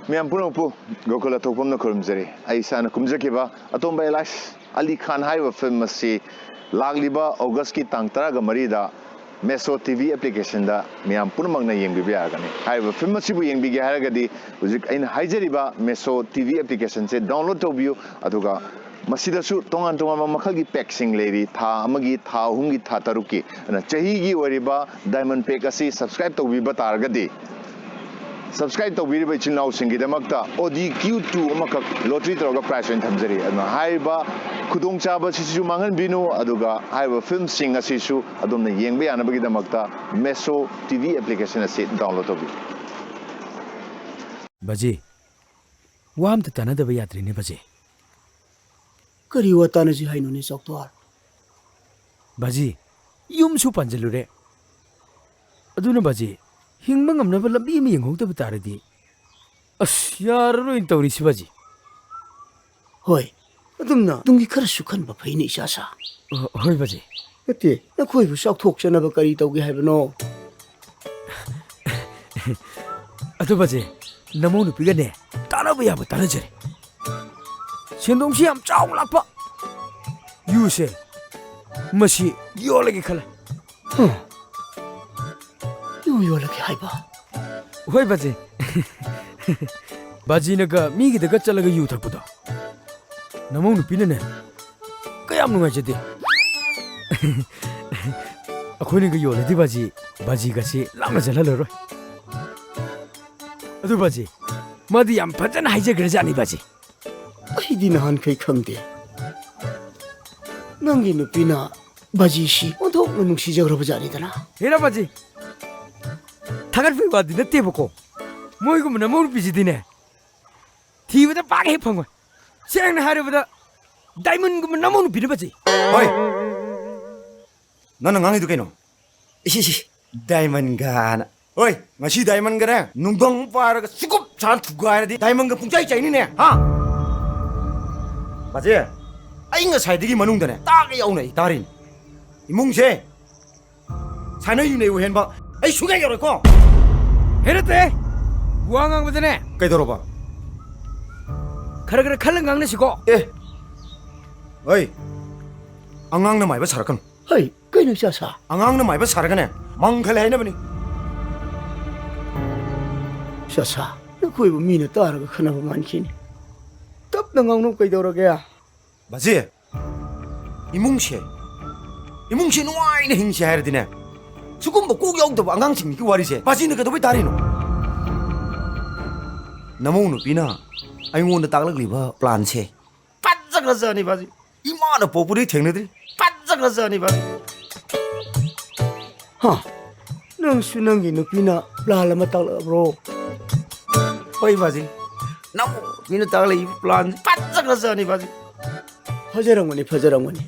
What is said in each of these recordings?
Miam Punopu, Gokola Topum no Kurmzeri, Aisana Kumzakiva, Atomba Elias, Ali Khan Highway Film Masi, Lagliba, Auguski Tangtaraga Marida, Meso TV application da, Miam Punamang na Ying Bibiagani. Highway Film Masibu Ying Bigaragadi, Uzik in Hijeriba, Meso TV application said download to view, Atuga. Masidasu tongan tongan makagi packsing lady tha amagi tha hungi tha taruki na chahigi wariba diamond pack asi subscribe to biba targadi subscribe to biba chilnau singi damakta odi q2 amaka lottery troga prize in thamjari na haiba khudong chaba sisu mangan binu aduga haiba film sing asisu adumna yengbe anabagi damakta meso tv application asi download to bi baji wam ta tanadaba yatri ne baji करी वतान जी हाइनो ने सक्तवार बाजी युमसु पंजलुरे अदुना बाजी हिंगबा ngamnaba lambi ma yenghogtaba taradi as yarroi tawrisi baji होय अदुमना तुंगी खर सुखन बा फैनि सासा होय बाजी नते नखोय बु सक्थोक चनबा करी तौगे हाइबनो अदु बाजी नमो नुपिगने तानबा याबा तानजरे सेंदोंसी याम चाव लापा युसे मसी योलगे खले योलगे हाइबा होय बाजी बाजी नगा मीगी दगा चलगा यु थकपुदो नमौ नुपिनने कयाम नुंगाइजदे अखोनी ग योलदि बाजी बाजी गसी लामा जललरो अदु बाजी मदि याम फजन हाइजग्रजानी बाजी अहिदि नहान खै खंगदे नंगी नुपिना बाजीसी ओधोक नुंगसी जग्रब जानिदना हेरा बाजी थागर फै बादि नतेबको मोइगुम न मोर बिजिदिने थिबदा पागे फंग सेंग हारबदा डायमंड गुम नमो नुपिने बाजी ओइ none ngangi du keno isi diamond gana oi ngasi diamond gana nungdong paraga sikup chan thugaira di diamond ga pungchai chai ni ne ha बाजे आई ngasai manungdane taga yaunai tarin imungse sana yune uhenba ai suga yore ko हेरते वांगांग बदने kaidoroba खरगर खलंगांग ने सिको ए oi angang na maiba sarakan हाय canoe सासा angang na maiba saragane mangkhale haina bani सासा नखोय बु मीना तारगा खनबा मानखिनि तब नंगांनो कैदोरगे बाजे imungse nuai na hingse hair dine sugum ba kog yaw da angang sing ki wari se baji na ka dobai tarino namo nu pina ai ngon da taklak liba plan se pajja ga jani baji ima na popuri thengna dri pajja ga jani baji हा नंग सुनंगी नुपिना प्लालमा तकला bro oi baji namo pina taklak plan pajja ga jani baji फजरंगनी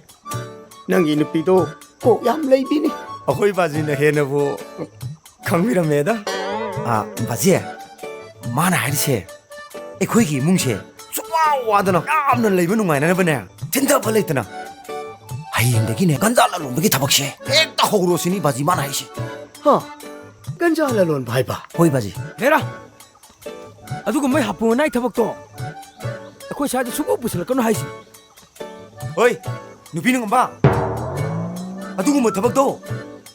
नंगी नुपिदो को याम लैबिनी अखोई बाजी न हेन बो खंगबिरमे दा बाजी माना हारिसे एखोई की मुंगसे सुवा वादना यामन लैब नुंगायना बने थिंदा फलैतना हायेंदगी ने गंजाला लोंबगी थबकसे एकता हौरोसिनी बाजी माना हाइसे हा गंजाला लोन भाइबा होई बाजी हेरा अदुगु मै हापु नाइ थबक तो अखोय साजे सुबु पुसल कनो हाइसी ओइ नुपिनु ngamba अदुगु म थबक तो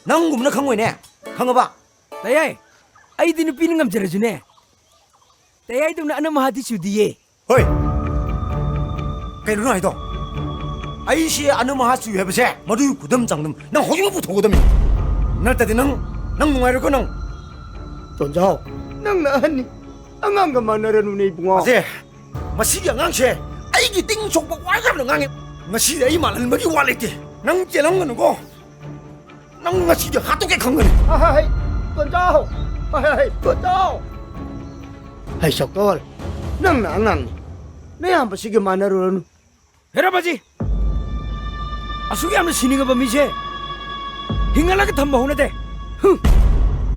नंगुमना खंगोइने खंगबा तयाय आई दिन पिन ngam जरजुने तयाय तुमना अन महादि सुदिये होय कैनो नाइ दो आई से अन महा सु हेबसे मदु कुदम चांगदम नंग होजु पुथोगदम नतदि नंग नुंगाइरको नंग तोंजाओ नंग ना हन्नी अंगांग मानरनु ने बुंगा अजे मसिगी अंगांगसे आइगी तिंग सोकबा वाइगम नंगांगे ngasi ai malan bagi walite nang chelang ngano nang ngasi de hatoke khangani हाय तोंजाओ हाय तोंजाओ हाय सकतोल नंग ना अंगांग ने हम बसिगे मानरनु हेरा बाजी असुगे हमने सिनिंग बमिसे हिंगला के थंबा होने दे